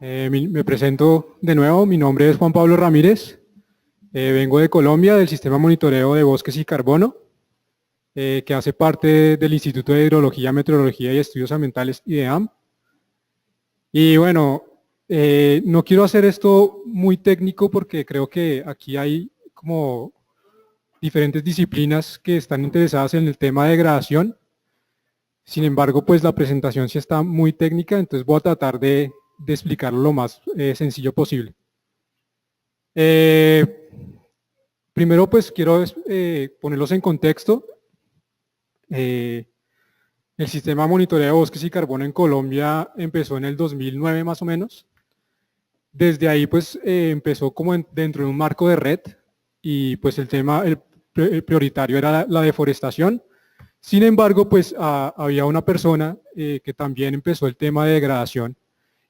Me presento de nuevo, mi nombre es Juan Pablo Ramírez, vengo de Colombia, del Sistema Monitoreo de Bosques y Carbono, que hace parte del Instituto de Hidrología, Meteorología y Estudios Ambientales, IDEAM. Y bueno, no quiero hacer esto muy técnico porque creo que aquí hay como diferentes disciplinas que están interesadas en el tema de degradación. Sin embargo, pues la presentación sí está muy técnica, entonces voy a tratar de explicarlo lo más sencillo posible. Primero, pues quiero ponerlos en contexto. El sistema de monitoreo de bosques y carbono en Colombia empezó en el 2009 más o menos. Desde ahí pues empezó como dentro de un marco de red y pues el tema, el prioritario era la deforestación. Sin embargo, pues había una persona que también empezó el tema de degradación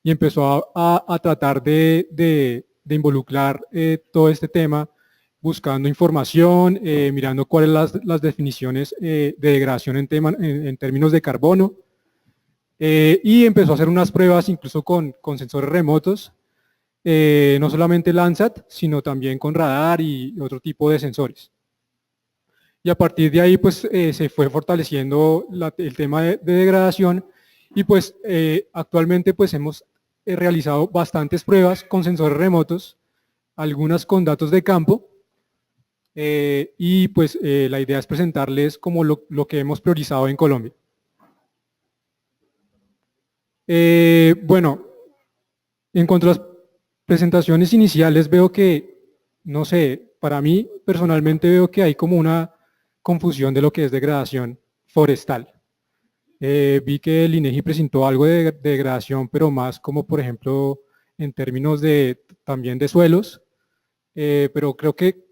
y empezó a tratar de involucrar todo este tema buscando información, mirando cuáles son las definiciones de degradación en términos de carbono, y empezó a hacer unas pruebas incluso con sensores remotos, no solamente Landsat, sino también con radar y otro tipo de sensores. Y a partir de ahí pues se fue fortaleciendo el tema de degradación y pues actualmente pues hemos realizado bastantes pruebas con sensores remotos, algunas con datos de campo, y pues la idea es presentarles como lo que hemos priorizado en Colombia. Bueno, en cuanto a las presentaciones iniciales veo que, no sé, para mí personalmente veo que hay como una confusión de lo que es degradación forestal. Vi que el INEGI presentó algo de degradación, pero más como por ejemplo en términos también de suelos, pero creo que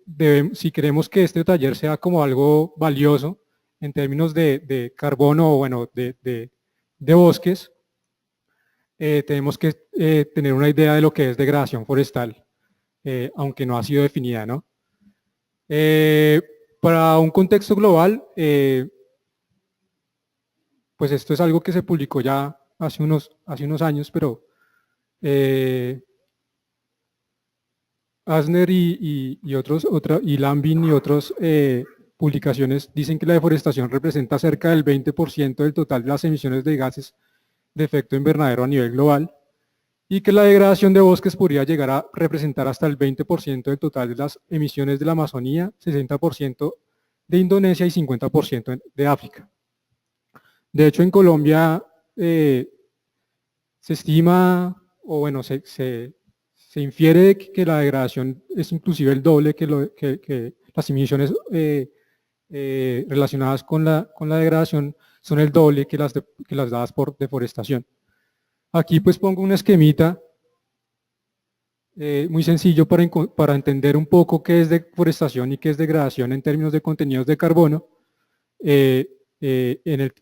si queremos que este taller sea como algo valioso en términos de carbono o bueno, de bosques, tenemos que tener una idea de lo que es degradación forestal, aunque no ha sido definida, ¿no? Para un contexto global, pues esto es algo que se publicó ya hace unos años, pero Asner y Lambin y otras publicaciones dicen que la deforestación representa cerca del 20% del total de las emisiones de gases de efecto invernadero a nivel global y que la degradación de bosques podría llegar a representar hasta el 20% del total de las emisiones de la Amazonía, 60% de Indonesia y 50% de África. De hecho, en Colombia se estima, o bueno, se infiere que la degradación es inclusive el doble que las emisiones relacionadas con la degradación son el doble que las dadas por deforestación. Aquí pues pongo un esquemita muy sencillo para entender un poco qué es deforestación y qué es degradación en términos de contenidos de carbono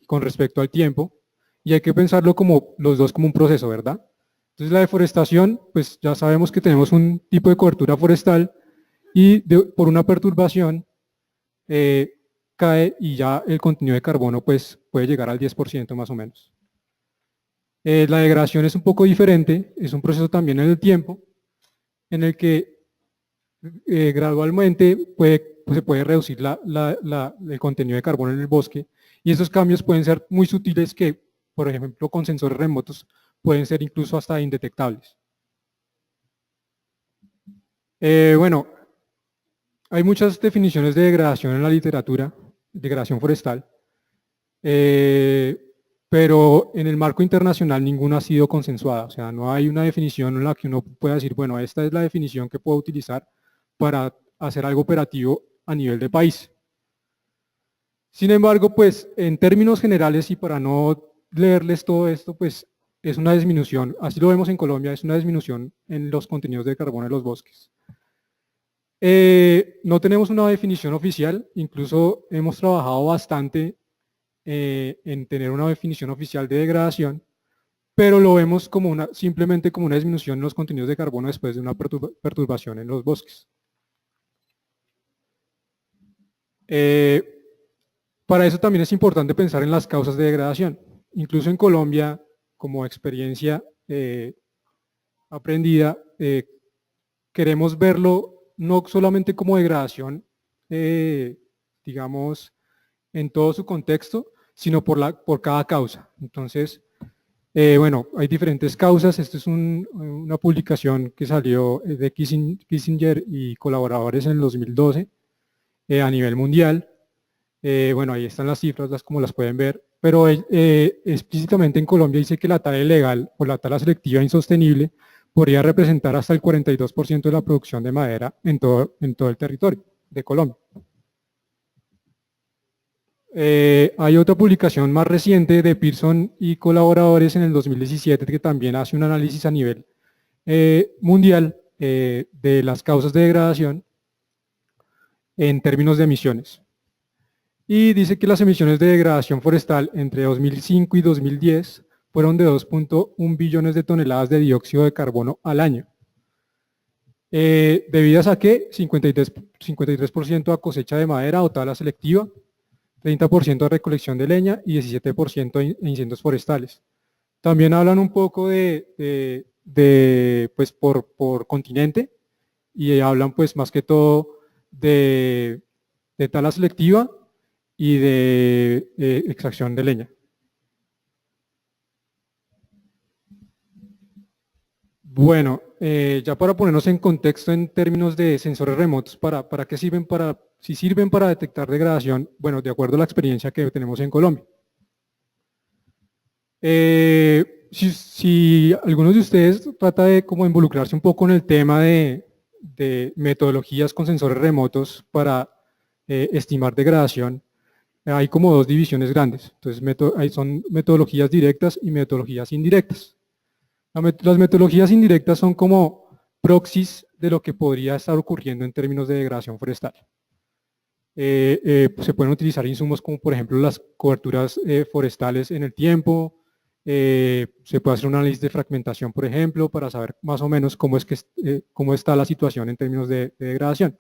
con respecto al tiempo, y hay que pensarlo como los dos como un proceso, ¿verdad? Entonces la deforestación, pues ya sabemos que tenemos un tipo de cobertura forestal y por una perturbación cae y ya el contenido de carbono pues puede llegar al 10% más o menos. La degradación es un poco diferente, es un proceso también en el tiempo, en el que gradualmente se puede reducir el contenido de carbono en el bosque, y esos cambios pueden ser muy sutiles que, por ejemplo, con sensores remotos pueden ser incluso hasta indetectables. Bueno, hay muchas definiciones de degradación en la literatura, degradación forestal, pero en el marco internacional ninguna ha sido consensuada, o sea, no hay una definición en la que uno pueda decir, bueno, esta es la definición que puedo utilizar para hacer algo operativo a nivel de país. Sin embargo, pues en términos generales y para no leerles todo esto, pues es una disminución, así lo vemos en Colombia, es una disminución en los contenidos de carbono en los bosques. No tenemos una definición oficial, incluso hemos trabajado bastante en tener una definición oficial de degradación, pero lo vemos como simplemente como una disminución en los contenidos de carbono después de una perturbación en los bosques. Para eso también es importante pensar en las causas de degradación. Incluso en Colombia, como experiencia, aprendida, queremos verlo no solamente como degradación, digamos, en todo su contexto, sino por cada causa. Entonces, bueno, hay diferentes causas. Esta es una publicación que salió de Kissinger y colaboradores en el 2012 a nivel mundial. Bueno, ahí están las cifras, como las pueden ver, pero explícitamente en Colombia dice que la tala ilegal o la tala selectiva insostenible podría representar hasta el 42% de la producción de madera en todo el territorio de Colombia. Hay otra publicación más reciente de Pearson y colaboradores en el 2017 que también hace un análisis a nivel mundial de las causas de degradación en términos de emisiones. Y dice que las emisiones de degradación forestal entre 2005 y 2010 fueron de 2.1 billones de toneladas de dióxido de carbono al año. Debidas a que 53% a cosecha de madera o tala selectiva, 30% a recolección de leña y 17% a incendios forestales. También hablan un poco pues por continente y hablan pues más que todo de tala selectiva y de extracción de leña. Bueno, ya para ponernos en contexto en términos de sensores remotos, ¿para qué sirven? Si sirven para detectar degradación, bueno, de acuerdo a la experiencia que tenemos en Colombia. Si algunos de ustedes trata de como involucrarse un poco en el tema de metodologías con sensores remotos para estimar degradación, hay como dos divisiones grandes. Entonces, son metodologías directas y metodologías indirectas. Las metodologías indirectas son como proxies de lo que podría estar ocurriendo en términos de degradación forestal. Se pueden utilizar insumos como por ejemplo las coberturas forestales en el tiempo, se puede hacer un análisis de fragmentación, por ejemplo, para saber más o menos cómo está la situación en términos de degradación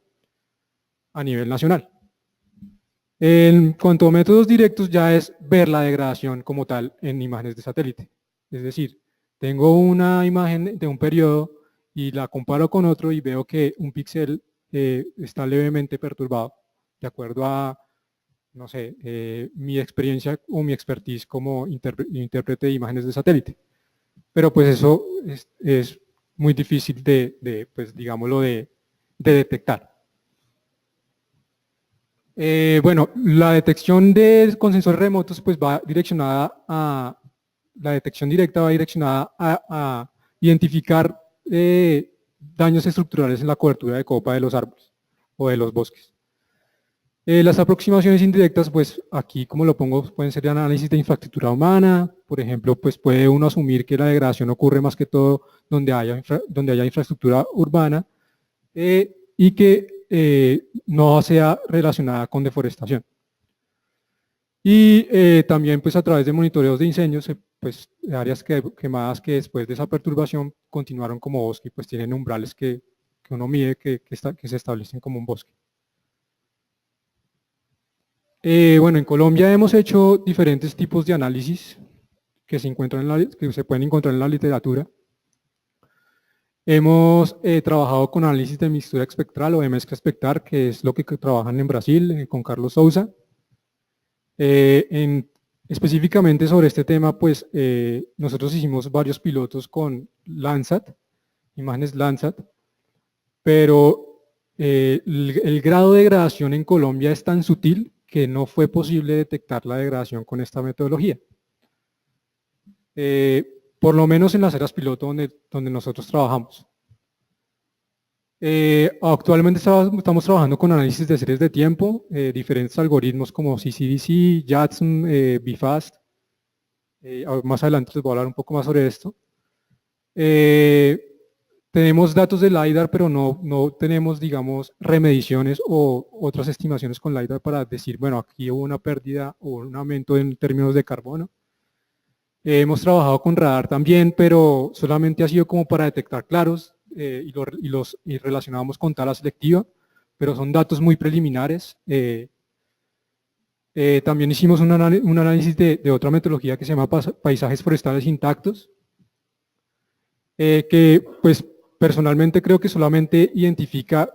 a nivel nacional. En cuanto a métodos directos, ya es ver la degradación como tal en imágenes de satélite. Es decir, tengo una imagen de un periodo y la comparo con otro y veo que un píxel está levemente perturbado, de acuerdo a, no sé, mi experiencia o mi expertise como intérprete de imágenes de satélite. Pero pues eso es muy difícil pues digámoslo, de detectar. Bueno, la detección con sensores remotos pues va direccionada a, la detección directa va direccionada a identificar daños estructurales en la cobertura de copa de los árboles o de los bosques. Las aproximaciones indirectas, pues aquí como lo pongo, pueden ser análisis de infraestructura humana, por ejemplo, pues puede uno asumir que la degradación ocurre más que todo donde haya infraestructura urbana y que no sea relacionada con deforestación. Y también pues a través de monitoreos de incendios, pues áreas quemadas que después de esa perturbación continuaron como bosque y pues tienen umbrales que uno mide que se establecen como un bosque. Bueno, en Colombia hemos hecho diferentes tipos de análisis que se pueden encontrar en la literatura. Hemos trabajado con análisis de mixtura espectral o de mezcla espectral, que es lo que trabajan en Brasil con Carlos Souza. Específicamente sobre este tema, pues nosotros hicimos varios pilotos con Landsat, imágenes Landsat, pero el grado de degradación en Colombia es tan sutil que no fue posible detectar la degradación con esta metodología. Por lo menos en las áreas piloto donde nosotros trabajamos. Actualmente estamos trabajando con análisis de series de tiempo, diferentes algoritmos como CCDC, JADSM, BFAST. Más adelante les voy a hablar un poco más sobre esto. Tenemos datos de LiDAR, pero no tenemos, digamos, remediciones o otras estimaciones con LiDAR para decir, bueno, aquí hubo una pérdida o un aumento en términos de carbono. Hemos trabajado con radar también, pero solamente ha sido como para detectar claros y relacionamos con tala selectiva, pero son datos muy preliminares. También hicimos un análisis de otra metodología que se llama paisajes forestales intactos. que pues personalmente creo que solamente identifica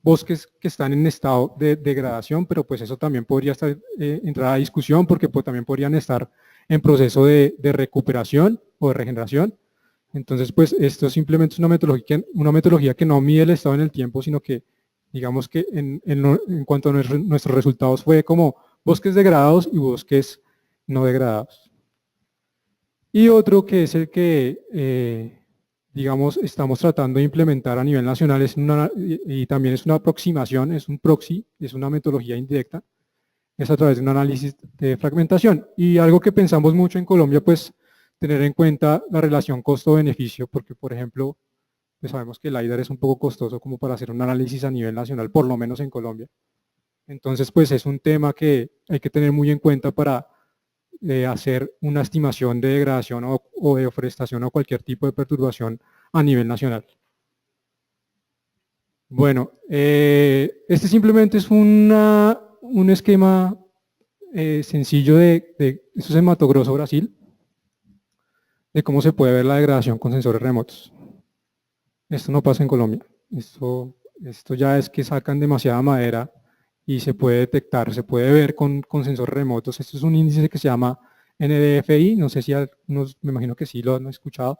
bosques que están en estado de degradación, pero pues eso también podría estar, entrar a discusión porque pues, también podrían estar en proceso de recuperación o de regeneración. Entonces, pues esto simplemente es una metodología que no mide el estado en el tiempo, sino que digamos que en cuanto a nuestros resultados fue como bosques degradados y bosques no degradados. Y otro que es el que, digamos, estamos tratando de implementar a nivel nacional y también es una aproximación, es un proxy, es una metodología indirecta, es a través de un análisis de fragmentación. Y algo que pensamos mucho en Colombia, pues tener en cuenta la relación costo-beneficio, porque por ejemplo, pues sabemos que el LiDAR es un poco costoso como para hacer un análisis a nivel nacional, por lo menos en Colombia. Entonces, pues es un tema que hay que tener muy en cuenta para hacer una estimación de degradación o de deforestación o cualquier tipo de perturbación a nivel nacional. Bueno, este simplemente es un esquema sencillo eso es en Mato Grosso, Brasil, de cómo se puede ver la degradación con sensores remotos. Esto no pasa en Colombia. Esto ya es que sacan demasiada madera y se puede detectar, se puede ver con sensores remotos. Esto es un índice que se llama NDFI, no sé si algunos, me imagino que sí lo han escuchado.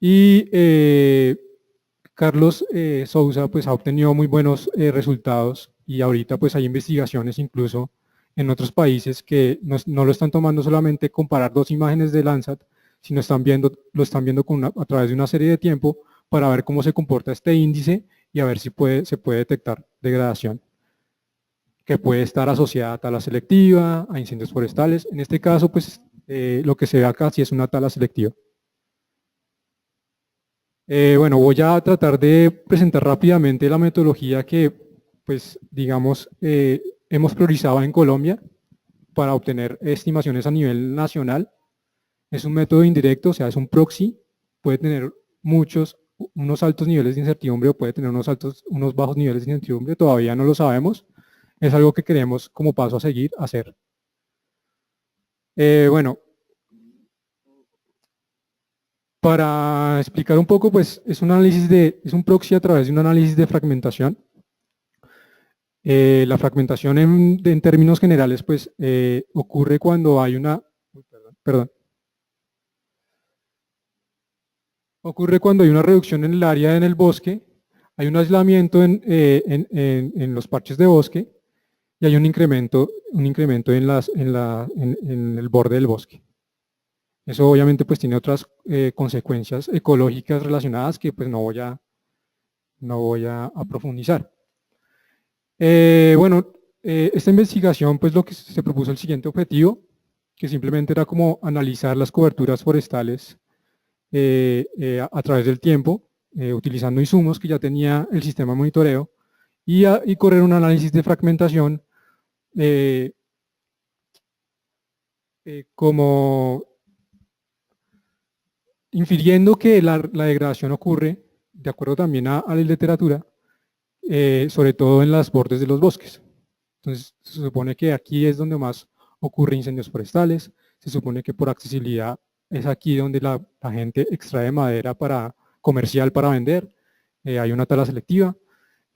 Y Carlos Sousa pues ha obtenido muy buenos resultados y ahorita pues hay investigaciones incluso en otros países que no lo están tomando solamente comparar dos imágenes de Landsat, sino lo están viendo a través de una serie de tiempo para ver cómo se comporta este índice y a ver si se puede detectar degradación, que puede estar asociada a tala selectiva, a incendios forestales. En este caso, pues lo que se ve acá sí es una tala selectiva. Bueno, voy a tratar de presentar rápidamente la metodología que, pues, digamos, hemos priorizado en Colombia para obtener estimaciones a nivel nacional. Es un método indirecto, o sea, es un proxy, puede tener unos altos niveles de incertidumbre o puede tener unos bajos niveles de incertidumbre, todavía no lo sabemos. Es algo que queremos como paso a seguir hacer. Bueno, para explicar un poco, pues es un proxy a través de un análisis de fragmentación. La fragmentación en términos generales, pues ocurre cuando hay ocurre cuando hay una reducción en el área en el bosque, hay un aislamiento en los parches de bosque y hay un incremento en el borde del bosque. Eso obviamente pues tiene otras consecuencias ecológicas relacionadas que pues no voy a profundizar. Bueno, esta investigación pues lo que se propuso el siguiente objetivo, que simplemente era como analizar las coberturas forestales a través del tiempo, utilizando insumos que ya tenía el sistema de monitoreo y correr un análisis de fragmentación como infiriendo que la degradación ocurre, de acuerdo también a la literatura, sobre todo en las bordes de los bosques. Entonces, se supone que aquí es donde más ocurre incendios forestales, se supone que por accesibilidad es aquí donde la gente extrae madera comercial para vender, hay una tala selectiva,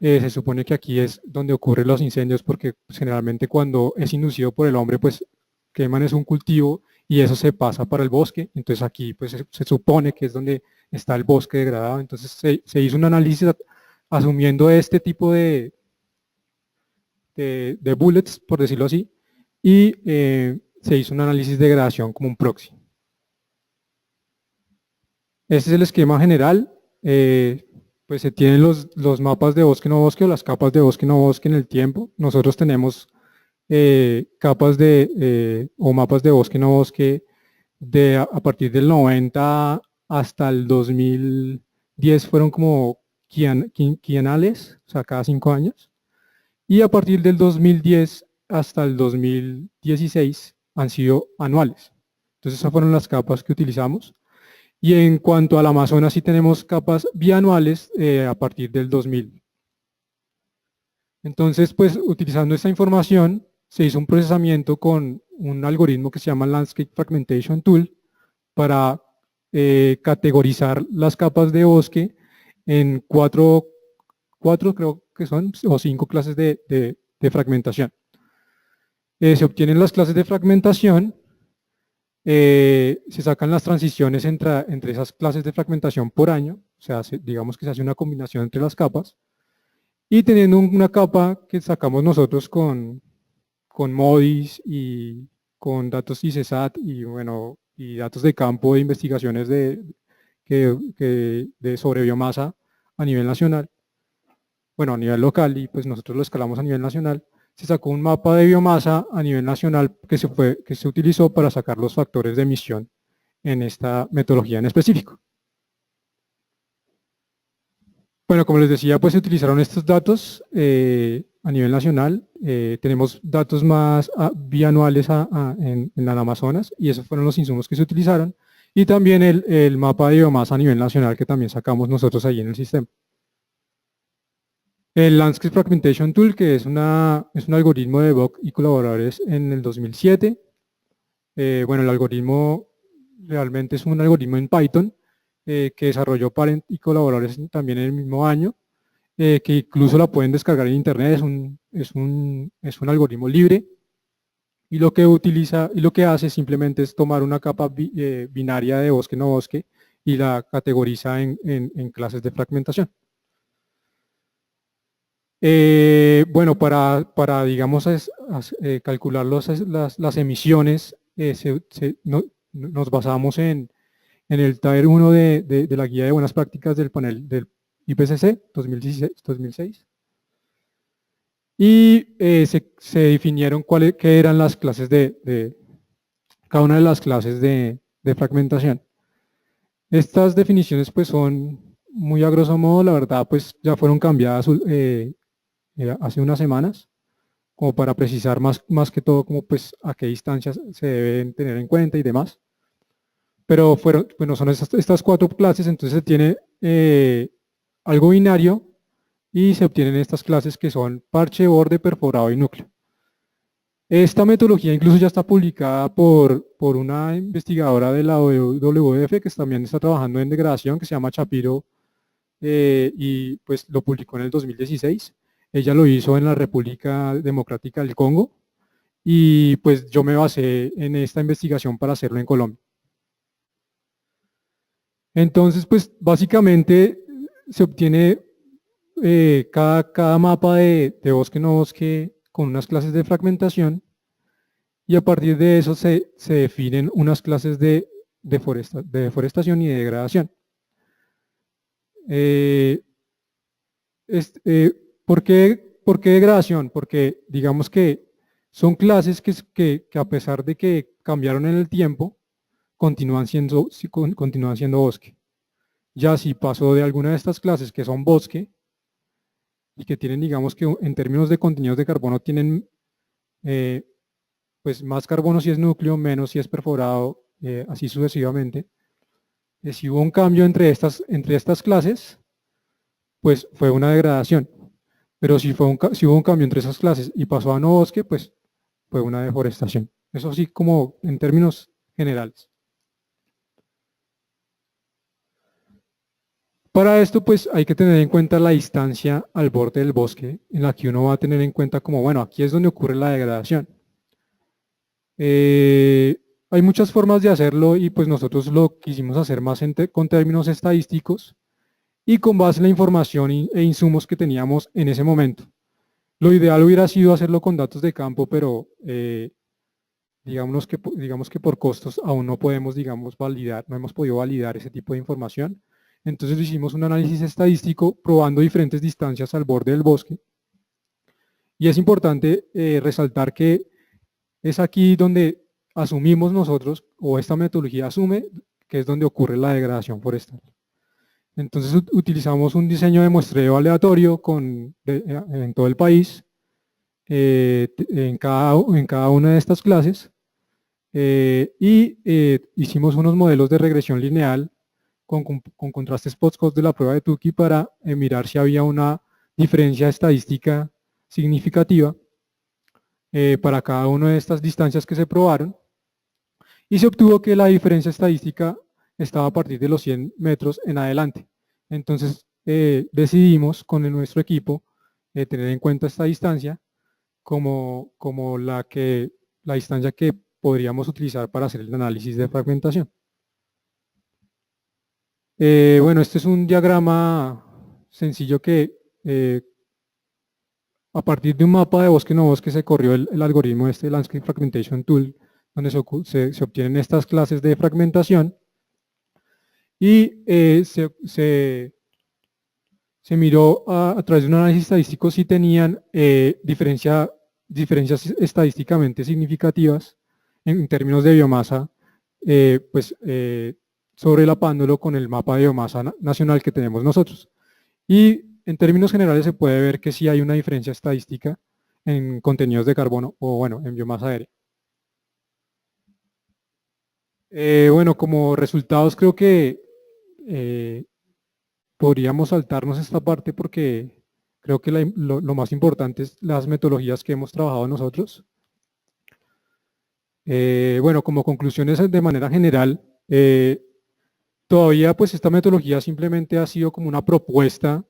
se supone que aquí es donde ocurren los incendios porque pues, generalmente cuando es inducido por el hombre, pues queman es un cultivo y eso se pasa para el bosque, entonces aquí pues se supone que es donde está el bosque degradado, entonces se hizo un análisis asumiendo este tipo de bullets, por decirlo así, y se hizo un análisis de degradación como un proxy. Este es el esquema general, pues se tienen los mapas de bosque no bosque o las capas de bosque no bosque en el tiempo. Nosotros tenemos capas o mapas de bosque no bosque a partir del 90 hasta el 2010 fueron como quinquenales, o sea, cada 5 años. Y a partir del 2010 hasta el 2016 han sido anuales. Entonces esas fueron las capas que utilizamos. Y en cuanto al Amazonas sí tenemos capas bianuales a partir del 2000. Entonces, pues utilizando esta información se hizo un procesamiento con un algoritmo que se llama Landscape Fragmentation Tool para categorizar las capas de bosque en cuatro creo que son, o 5 clases de fragmentación. Se obtienen las clases de fragmentación, se sacan las transiciones entre esas clases de fragmentación por año, o sea, digamos que se hace una combinación entre las capas, y teniendo una capa que sacamos nosotros con MODIS y con datos ICESAT y, bueno, y datos de campo de investigaciones de sobre biomasa a nivel nacional, bueno, a nivel local, y pues nosotros lo escalamos a nivel nacional. Se sacó un mapa de biomasa a nivel nacional que se utilizó para sacar los factores de emisión en esta metodología en específico. Bueno, como les decía, pues se utilizaron estos datos a nivel nacional. Tenemos datos más bianuales en el Amazonas, y esos fueron los insumos que se utilizaron. Y también el mapa de biomasa a nivel nacional que también sacamos nosotros allí en el sistema. El Landscape Fragmentation Tool, que es un algoritmo de Bock y colaboradores en el 2007. Bueno, el algoritmo realmente es un algoritmo en Python que desarrolló Parent y colaboradores también en el mismo año, que incluso la pueden descargar en internet. Es un algoritmo libre, y lo que hace simplemente es tomar una capa binaria de bosque no bosque y la categoriza en clases de fragmentación. Bueno, para digamos, calcular las emisiones, nos basamos en el Tier 1 de la guía de buenas prácticas del panel del IPCC 2006. Y se definieron qué eran las clases cada una de las clases de fragmentación. Estas definiciones pues son muy a grosso modo, la verdad pues ya fueron cambiadas hace unas semanas, como para precisar más que todo como pues a qué distancias se deben tener en cuenta y demás. Pero bueno, son estas 4 clases, entonces se tiene algo binario y se obtienen estas clases que son parche, borde, perforado y núcleo. Esta metodología incluso ya está publicada por una investigadora de la WWF que también está trabajando en degradación, que se llama Shapiro, y pues lo publicó en el 2016. Ella lo hizo en la República Democrática del Congo, y pues yo me basé en esta investigación para hacerlo en Colombia. Entonces, pues básicamente se obtiene cada mapa de bosque no bosque con unas clases de fragmentación, y a partir de eso se definen unas clases de deforestación y de degradación. ¿Por qué degradación? Porque digamos que son clases que a pesar de que cambiaron en el tiempo, continúan siendo bosque. Ya si pasó de alguna de estas clases que son bosque y que tienen, digamos que en términos de contenidos de carbono tienen pues más carbono si es núcleo, menos si es perforado, así sucesivamente. Si hubo un cambio entre estas clases, pues fue una degradación. Pero si hubo un cambio entre esas clases y pasó a no bosque, pues fue una deforestación. Eso sí, como en términos generales. Para esto, pues hay que tener en cuenta la distancia al borde del bosque, en la que uno va a tener en cuenta como, bueno, aquí es donde ocurre la degradación. Hay muchas formas de hacerlo, y pues nosotros lo quisimos hacer más con términos estadísticos y con base en la información e insumos que teníamos en ese momento. Lo ideal hubiera sido hacerlo con datos de campo, pero digamos que por costos aún no podemos, no hemos podido validar ese tipo de información. Entonces hicimos un análisis estadístico probando diferentes distancias al borde del bosque. Y es importante resaltar que es aquí donde asumimos nosotros, o esta metodología asume, que es donde ocurre la degradación forestal. Entonces utilizamos un diseño de muestreo aleatorio en todo el país, en cada una de estas clases, y hicimos unos modelos de regresión lineal con contrastes post-cost de la prueba de Tukey para mirar si había una diferencia estadística significativa para cada una de estas distancias que se probaron, y se obtuvo que la diferencia estadística estaba a partir de los 100 metros en adelante. Entonces decidimos con nuestro equipo tener en cuenta esta distancia como la distancia que podríamos utilizar para hacer el análisis de fragmentación. Bueno, este es un diagrama sencillo que a partir de un mapa de bosque no bosque se corrió el algoritmo este Landscape Fragmentation Tool, donde se obtienen estas clases de fragmentación y se miró a través de un análisis estadístico si tenían diferencias estadísticamente significativas en términos de biomasa, sobrelapándolo con el mapa de biomasa nacional que tenemos nosotros. Y en términos generales se puede ver que sí hay una diferencia estadística en contenidos de carbono o bueno, en biomasa aérea. Bueno, como resultados creo que podríamos saltarnos esta parte porque creo que lo más importante es las metodologías que hemos trabajado nosotros. Bueno, como conclusiones de manera general, todavía pues esta metodología simplemente ha sido como una propuesta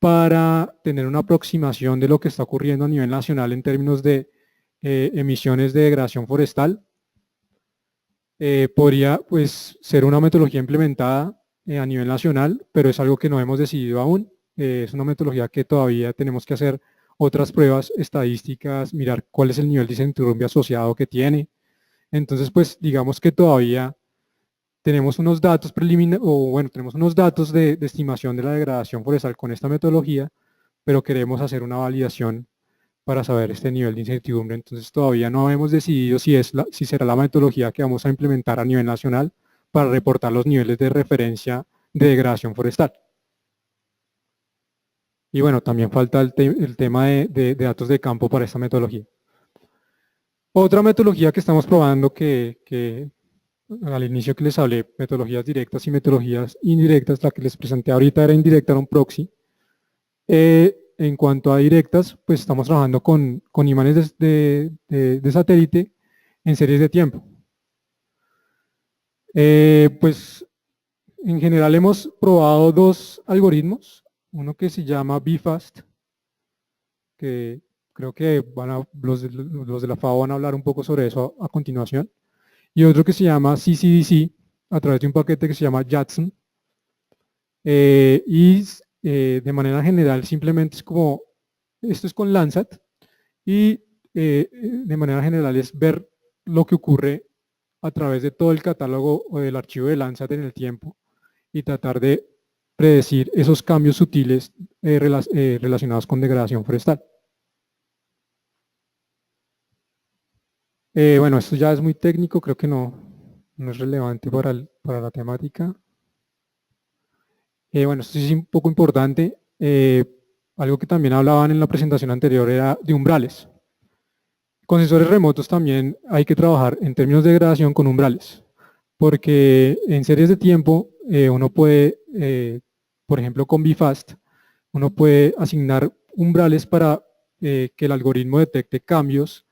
para tener una aproximación de lo que está ocurriendo a nivel nacional en términos de emisiones de degradación forestal. Podría pues ser una metodología implementada a nivel nacional, pero es algo que no hemos decidido aún. Es una metodología que todavía tenemos que hacer otras pruebas estadísticas, mirar cuál es el nivel de incertidumbre asociado que tiene. Entonces, pues digamos que todavía tenemos unos datos preliminares, o bueno, tenemos unos datos de estimación de la degradación forestal con esta metodología, pero queremos hacer una validación para saber este nivel de incertidumbre. Entonces todavía no hemos decidido si será la metodología que vamos a implementar a nivel nacional para reportar los niveles de referencia de degradación forestal. Y bueno, también falta el tema de datos de campo para esta metodología. Otra metodología que estamos probando que al inicio que les hablé, metodologías directas y metodologías indirectas, la que les presenté ahorita era indirecta, era un proxy. En cuanto a directas, pues estamos trabajando con imanes de satélite en series de tiempo. Pues en general hemos probado dos algoritmos, uno que se llama BFAST, que creo que los de la FAO van a hablar un poco sobre eso a continuación, y otro que se llama CCDC, a través de un paquete que se llama JADSON, de manera general simplemente es como, esto es con Landsat, y de manera general es ver lo que ocurre a través de todo el catálogo o del archivo de Landsat en el tiempo y tratar de predecir esos cambios sutiles relacionados con degradación forestal. Bueno, esto ya es muy técnico, creo que no es relevante para la temática. Bueno, esto sí es un poco importante. Algo que también hablaban en la presentación anterior era de umbrales. Con sensores remotos también hay que trabajar en términos de degradación con umbrales, porque en series de tiempo uno puede, por ejemplo con BFAST, uno puede asignar umbrales para que el algoritmo detecte cambios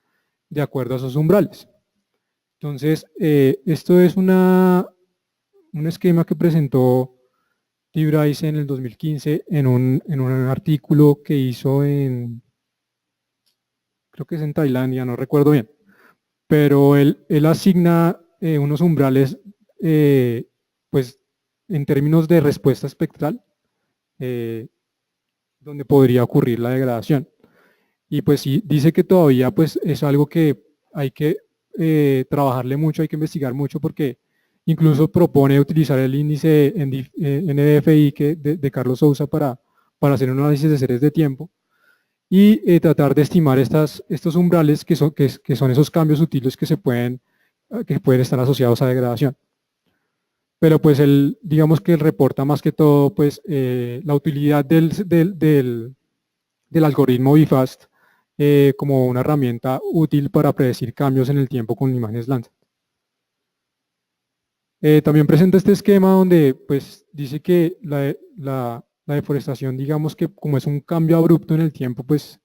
de acuerdo a esos umbrales. Entonces, esto es un esquema que presentó T. Bryce en el 2015 en un artículo que hizo creo que es en Tailandia, no recuerdo bien, pero él asigna unos umbrales pues en términos de respuesta espectral donde podría ocurrir la degradación. Y pues sí, dice que todavía pues es algo que hay que trabajarle mucho, hay que investigar mucho porque incluso propone utilizar el índice NDFI de Carlos Sousa para hacer un análisis de series de tiempo y tratar de estimar estos umbrales que son esos cambios sutiles que pueden estar asociados a degradación. Pero pues digamos que él reporta más que todo pues la utilidad del algoritmo BFAST como una herramienta útil para predecir cambios en el tiempo con imágenes Landsat. También presenta este esquema donde pues dice que la deforestación, digamos que como es un cambio abrupto en el tiempo, pues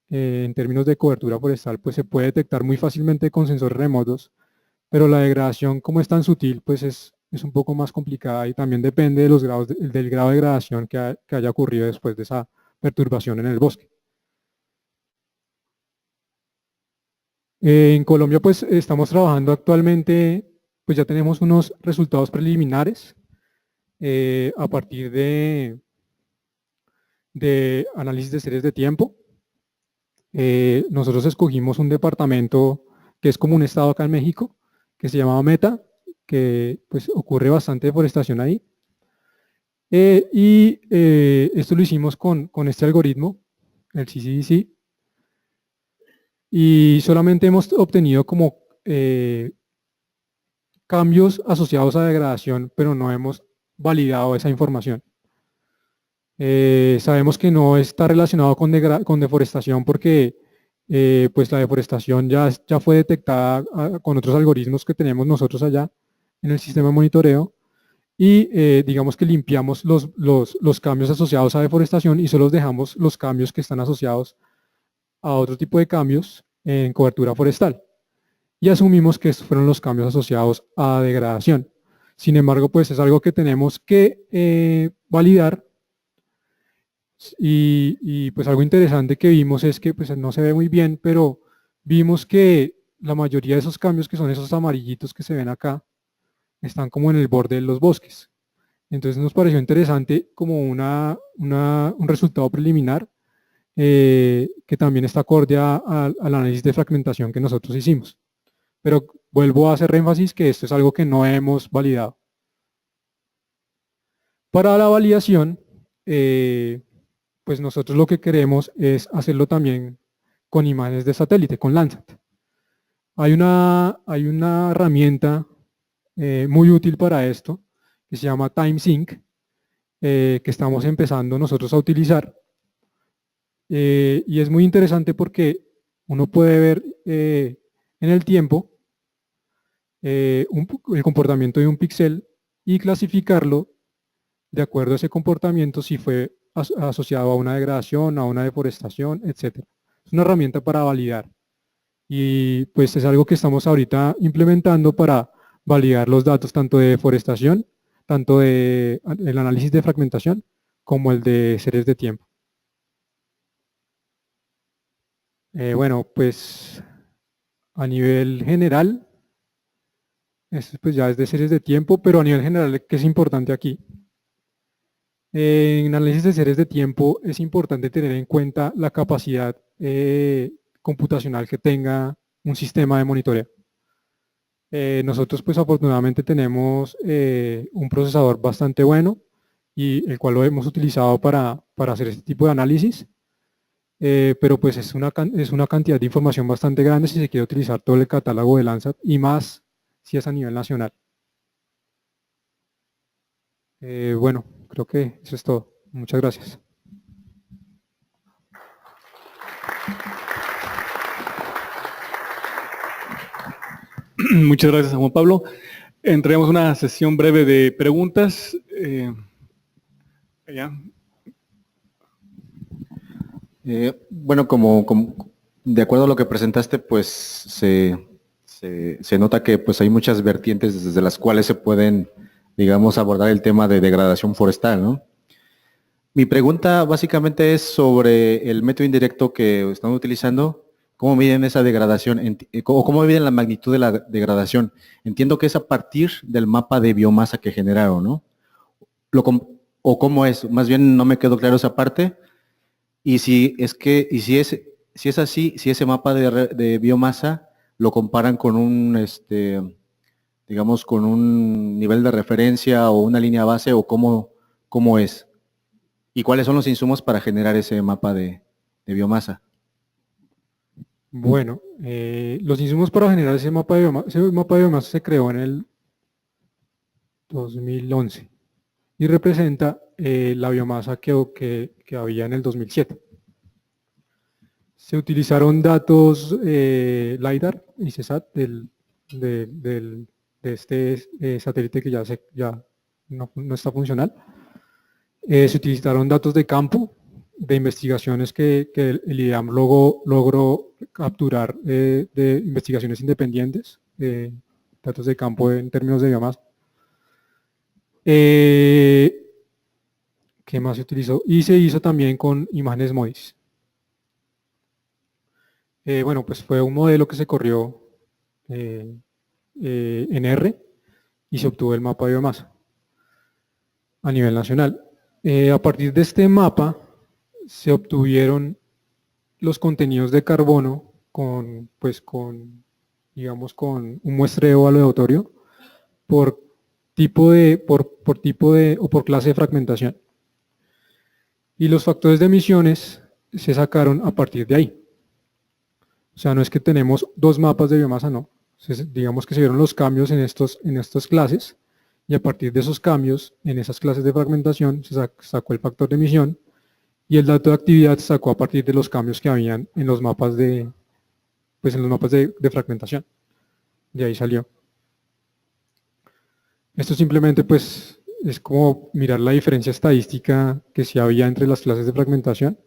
en términos de cobertura forestal, pues se puede detectar muy fácilmente con sensores remotos, pero la degradación como es tan sutil, pues es es un poco más complicada y también depende de los grados del grado de degradación que haya ocurrido después de esa perturbación en el bosque. En Colombia pues estamos trabajando actualmente, pues ya tenemos unos resultados preliminares a partir de análisis de series de tiempo. Nosotros escogimos un departamento que es como un estado acá en México, que se llama Meta, que pues ocurre bastante deforestación ahí. Esto lo hicimos con este algoritmo, el CCDC, y solamente hemos obtenido como cambios asociados a degradación, pero no hemos validado esa información. Sabemos que no está relacionado con deforestación porque pues la deforestación ya fue detectada con otros algoritmos que tenemos nosotros allá en el sistema de monitoreo y digamos que limpiamos los cambios asociados a deforestación y solo dejamos los cambios que están asociados a otro tipo de cambios en cobertura forestal y asumimos que estos fueron los cambios asociados a degradación. Sin embargo, pues es algo que tenemos que validar. Y pues algo interesante que vimos es que pues no se ve muy bien, pero vimos que la mayoría de esos cambios, que son esos amarillitos que se ven acá, están como en el borde de los bosques. Entonces nos pareció interesante como un resultado preliminar que también está acorde al análisis de fragmentación que nosotros hicimos. Pero vuelvo a hacer énfasis que esto es algo que no hemos validado. Para la validación, pues nosotros lo que queremos es hacerlo también con imágenes de satélite, con Landsat. Hay una herramienta muy útil para esto, que se llama TimeSync, que estamos empezando nosotros a utilizar. Y es muy interesante porque uno puede ver en el tiempo el comportamiento de un píxel y clasificarlo de acuerdo a ese comportamiento si fue asociado a una degradación, a una deforestación, etc. Es una herramienta para validar y pues es algo que estamos ahorita implementando para validar los datos tanto de deforestación, tanto de el análisis de fragmentación como el de series de tiempo. Bueno, pues a nivel general, esto pues ya es de series de tiempo, pero a nivel general, ¿qué es importante aquí? En análisis de series de tiempo es importante tener en cuenta la capacidad computacional que tenga un sistema de monitoreo. Nosotros pues afortunadamente tenemos un procesador bastante bueno y el cual lo hemos utilizado para hacer este tipo de análisis, pero pues es una cantidad de información bastante grande si se quiere utilizar todo el catálogo de Landsat y más si es a nivel nacional. Bueno, creo que eso es todo. Muchas gracias. Muchas gracias, Juan Pablo. Entremos una sesión breve de preguntas. Bueno, de acuerdo a lo que presentaste, pues se nota que pues hay muchas vertientes desde las cuales se pueden, digamos, abordar el tema de degradación forestal, ¿no? Mi pregunta básicamente es sobre el método indirecto que están utilizando. ¿Cómo miden esa degradación? ¿O cómo miden la magnitud de la degradación? Entiendo que es a partir del mapa de biomasa que generaron, ¿no? ¿O cómo es? Más bien no me quedó claro esa parte. Y si es así, si ese mapa de biomasa lo comparan con digamos, con un nivel de referencia o una línea base, o cómo es. ¿Y cuáles son los insumos para generar ese mapa de biomasa? Bueno, los insumos para generar ese mapa de biomasa se creó en el 2011 y representa la biomasa que había en el 2007. Se utilizaron datos LiDAR y CESAT de este satélite que ya no está funcional. Se utilizaron datos de campo, de investigaciones que el IDEAM logró capturar de investigaciones independientes, datos de campo en términos de biomasa. ¿Qué más se utilizó? Y se hizo también con imágenes MODIS. Bueno, pues fue un modelo que se corrió en R y se obtuvo el mapa de biomasa a nivel nacional. A partir de este mapa se obtuvieron los contenidos de carbono digamos, con un muestreo aleatorio por tipo o por clase de fragmentación. Y los factores de emisiones se sacaron a partir de ahí. O sea, no es que tenemos dos mapas de biomasa, no. Digamos que se vieron los cambios en estas clases, y a partir de esos cambios en esas clases de fragmentación se sacó el factor de emisión, y el dato de actividad se sacó a partir de los cambios que habían en los mapas de fragmentación. De ahí salió. Esto simplemente pues es como mirar la diferencia estadística que sí había entre las clases de fragmentación,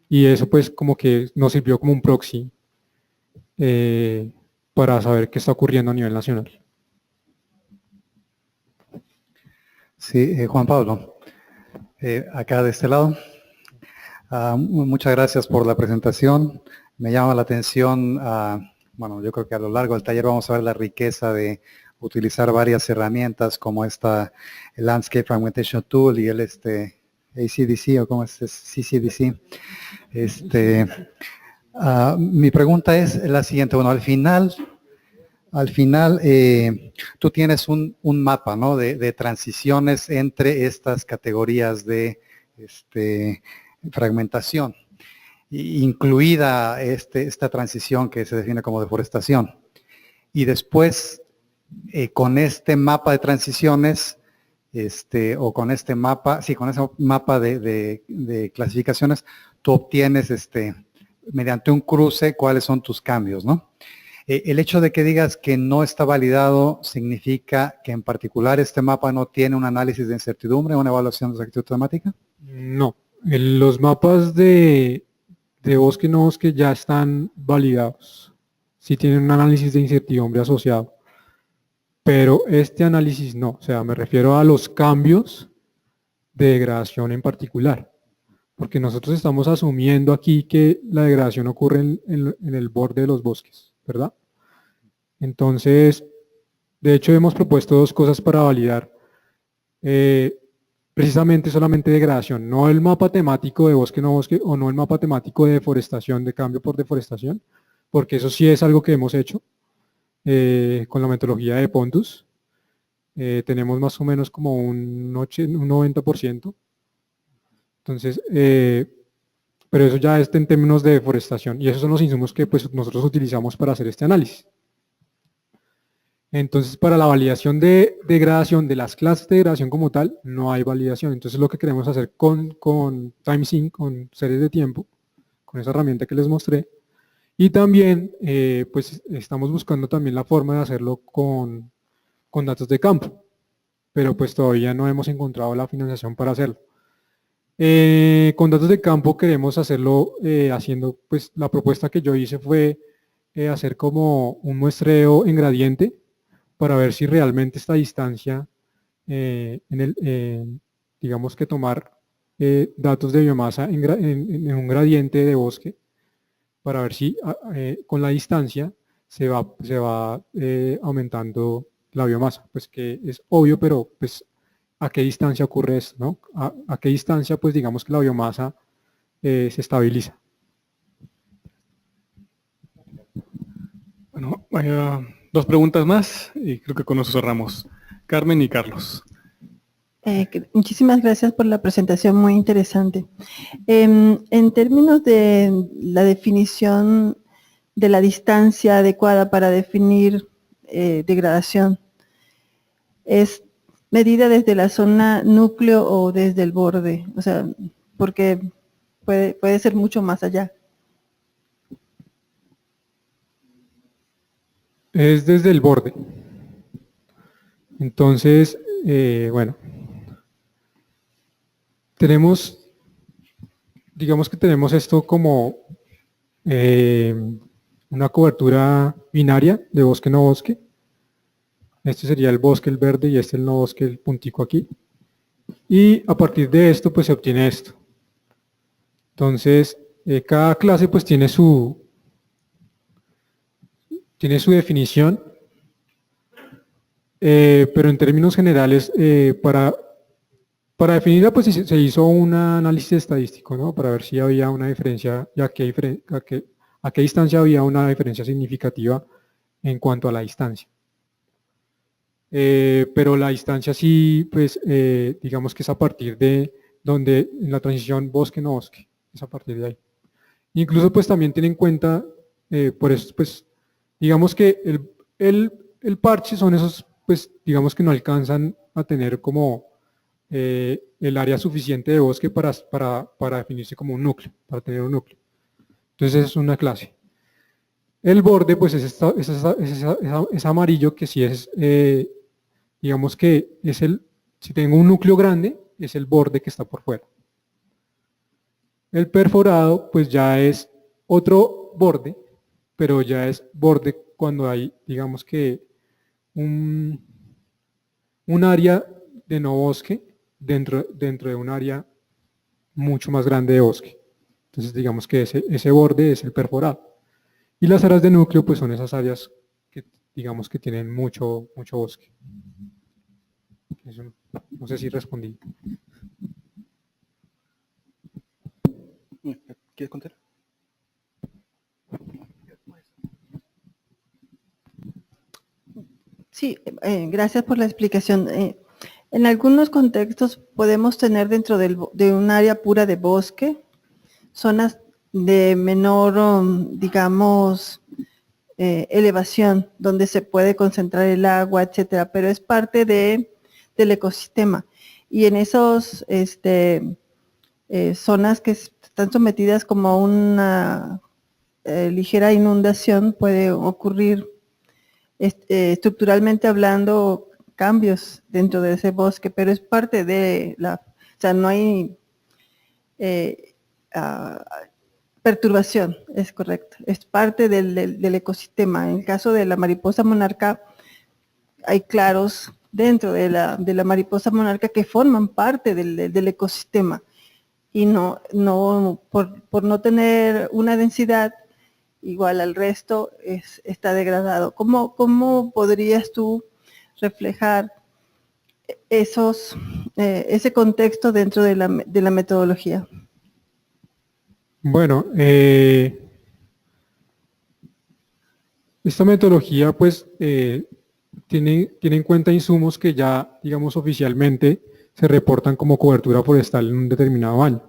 y eso pues como que nos sirvió como un proxy para saber qué está ocurriendo a nivel nacional. Sí, Juan Pablo, acá de este lado. Muchas gracias por la presentación. Me llama la atención, bueno, yo creo que a lo largo del taller vamos a ver la riqueza de utilizar varias herramientas como el Landscape Fragmentation Tool y el ACDC, o como es CCDC. Mi pregunta es la siguiente. Bueno, al final tú tienes un mapa, ¿no?, de transiciones entre estas categorías de fragmentación, incluida esta transición que se define como deforestación. Y después, con este mapa de transiciones, o con ese mapa de clasificaciones, tú obtienes mediante un cruce cuáles son tus cambios, ¿no? El hecho de que digas que no está validado significa que en particular este mapa no tiene un análisis de incertidumbre, una evaluación de exactitud temática. No, los mapas de bosque no bosque ya están validados. Sí tienen un análisis de incertidumbre asociado. Pero este análisis no, o sea, me refiero a los cambios de degradación en particular. Porque nosotros estamos asumiendo aquí que la degradación ocurre en el borde de los bosques, ¿verdad? Entonces, de hecho hemos propuesto dos cosas para validar precisamente solamente degradación, no el mapa temático de bosque no bosque, o no el mapa temático de deforestación, de cambio por deforestación, porque eso sí es algo que hemos hecho con la metodología de Pontus. Tenemos más o menos como un 90%. Entonces, pero eso ya está en términos de deforestación, y esos son los insumos que pues, nosotros utilizamos para hacer este análisis. Entonces, para la validación de degradación de las clases de degradación como tal, no hay validación. Entonces, lo que queremos hacer con TimeSync, con series de tiempo, con esa herramienta que les mostré, y también, pues, estamos buscando también la forma de hacerlo con datos de campo, pero pues todavía no hemos encontrado la financiación para hacerlo. Con datos de campo queremos hacerlo haciendo, pues, la propuesta que yo hice fue hacer como un muestreo en gradiente, para ver si realmente esta distancia, digamos que tomar datos de biomasa en un gradiente de bosque, para ver si con la distancia se va aumentando la biomasa. Pues que es obvio, pero pues a qué distancia ocurre esto, ¿no? A qué distancia, pues digamos que la biomasa se estabiliza. Bueno, dos preguntas más y creo que con eso cerramos. Carmen y Carlos. Muchísimas gracias por la presentación, muy interesante. En términos de la definición de la distancia adecuada para definir degradación, ¿es medida desde la zona núcleo o desde el borde? O sea, porque puede ser mucho más allá. Es desde el borde. Entonces, bueno, digamos que tenemos esto como una cobertura binaria de bosque no bosque. Este sería el bosque, el verde, y este el no bosque, el puntico aquí. Y a partir de esto, pues se obtiene esto. Entonces, cada clase pues tiene su definición, pero en términos generales, para definirla pues se hizo un análisis estadístico, ¿no? Para ver si había una diferencia, a qué distancia había una diferencia significativa en cuanto a la distancia. Pero la distancia sí, pues digamos que es a partir de donde en la transición bosque-no bosque, es a partir de ahí. Incluso pues también tiene en cuenta, por eso pues digamos que el parche son esos, pues digamos que no alcanzan a tener como el área suficiente de bosque para definirse como un núcleo, para tener un núcleo. Entonces es una clase. El borde pues es amarillo, que si es, digamos que es si tengo un núcleo grande, es el borde que está por fuera. El perforado pues ya es otro borde, pero ya es borde cuando hay, digamos que, un área de no bosque dentro de un área mucho más grande de bosque. Entonces digamos que ese borde es el perforado. Y las áreas de núcleo pues son esas áreas que digamos que tienen mucho bosque. Eso, no sé si respondí. ¿Quieres contar? Sí, gracias por la explicación. En algunos contextos podemos tener dentro de un área pura de bosque, zonas de menor, digamos, elevación, donde se puede concentrar el agua, etcétera, pero es parte del ecosistema. Y en esos zonas que están sometidas como a una ligera inundación, puede ocurrir estructuralmente hablando cambios dentro de ese bosque, pero es parte de o sea, no hay perturbación, es correcto, es parte del ecosistema. En el caso de la mariposa monarca, hay claros dentro de la mariposa monarca que forman parte del ecosistema, y por no tener una densidad igual al resto, está degradado. ¿Cómo podrías tú reflejar ese contexto dentro de la metodología? Bueno, esta metodología pues tiene en cuenta insumos que ya, digamos, oficialmente se reportan como cobertura forestal en un determinado año.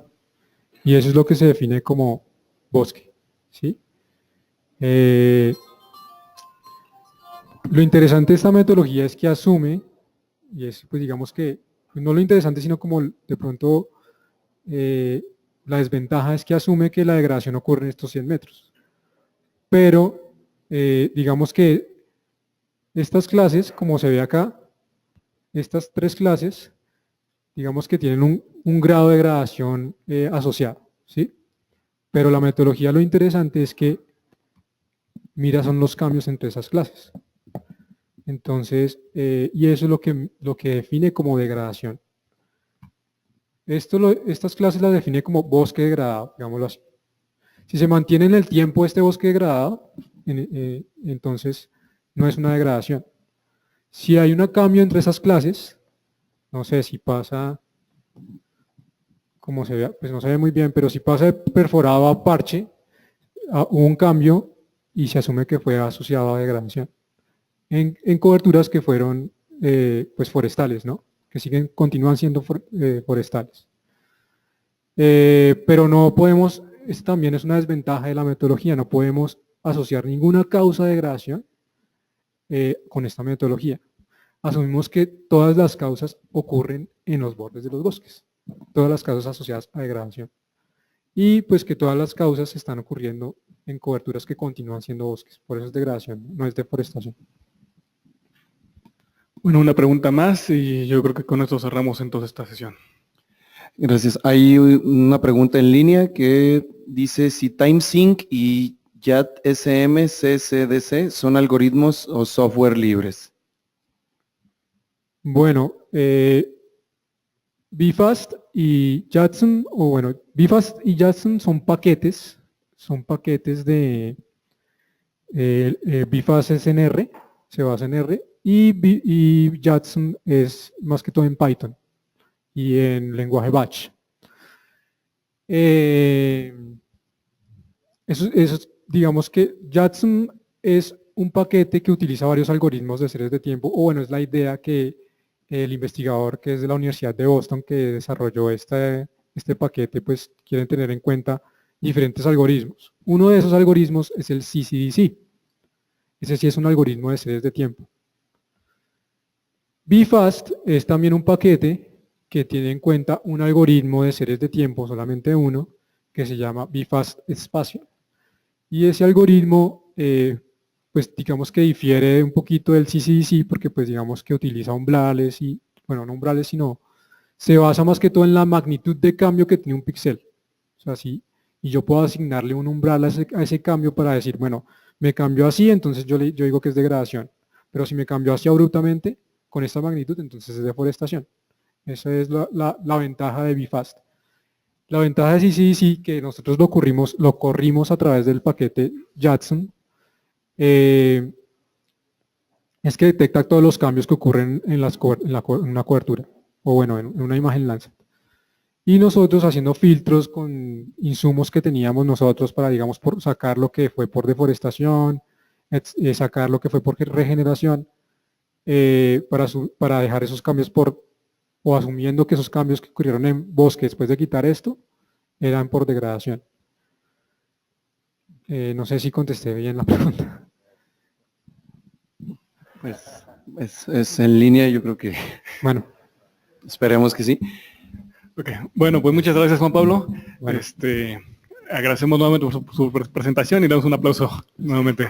Y eso es lo que se define como bosque, ¿sí? Lo interesante de esta metodología es que asume, y es pues digamos que, no lo interesante, sino como de pronto la desventaja es que asume que la degradación ocurre en estos 100 metros. Pero digamos que estas clases, como se ve acá, estas 3 clases, digamos que tienen un grado de degradación asociado, ¿sí? Pero la metodología, lo interesante es que mira son los cambios entre esas clases. Entonces, y eso es lo que define como degradación. Estas clases las define como bosque degradado, digámoslo así. Si se mantiene en el tiempo este bosque degradado, entonces no es una degradación. Si hay un cambio entre esas clases, no sé si pasa, como se ve, pues no se ve muy bien, pero si pasa de perforado a parche, hubo un cambio y se asume que fue asociado a degradación. En coberturas que fueron pues forestales, ¿no? Que continúan siendo forestales. Pero no podemos, esto también es una desventaja de la metodología, no podemos asociar ninguna causa de degradación con esta metodología. Asumimos que todas las causas ocurren en los bordes de los bosques, todas las causas asociadas a degradación. Y pues que todas las causas están ocurriendo en coberturas que continúan siendo bosques, por eso es degradación, no es deforestación. Bueno, una pregunta más y yo creo que con esto cerramos entonces esta sesión. Gracias. Hay una pregunta en línea que dice si TimeSync y YAT-SM CCDC son algoritmos o software libres. Bueno, BFAST y JADSM, o bueno, BFAST y JADSM son paquetes de BFAST es en R, se basa en R, y JADSM es más que todo en Python y en lenguaje Batch. Digamos que JADSM es un paquete que utiliza varios algoritmos de series de tiempo, o bueno, es la idea que el investigador que es de la Universidad de Boston que desarrolló este paquete, pues quieren tener en cuenta diferentes algoritmos. Uno de esos algoritmos es el CCDC. Ese sí es un algoritmo de series de tiempo. BFAST es también un paquete que tiene en cuenta un algoritmo de series de tiempo, solamente uno, que se llama BFAST Spatial. Y ese algoritmo, pues digamos que difiere un poquito del CCDC porque pues digamos que utiliza umbrales y, bueno, no umbrales, sino se basa más que todo en la magnitud de cambio que tiene un píxel. O sea, sí, y yo puedo asignarle un umbral a ese cambio para decir, bueno, me cambió así, entonces yo digo que es degradación. Pero si me cambió así abruptamente, con esta magnitud, entonces es deforestación. Esa es la ventaja de BFAST. La ventaja de CCDC, que nosotros lo corrimos a través del paquete JADSM, es que detecta todos los cambios que ocurren en una cobertura, o bueno, en una imagen Landsat. Y nosotros haciendo filtros con insumos que teníamos nosotros para, digamos, sacar lo que fue por deforestación, sacar lo que fue por regeneración, para dejar esos cambios o asumiendo que esos cambios que ocurrieron en bosque después de quitar esto, eran por degradación. No sé si contesté bien la pregunta. Pues es en línea, yo creo que Bueno, esperemos que sí. Ok, bueno, pues muchas gracias, Juan Pablo. Bueno. Agradecemos nuevamente por su presentación y damos un aplauso nuevamente.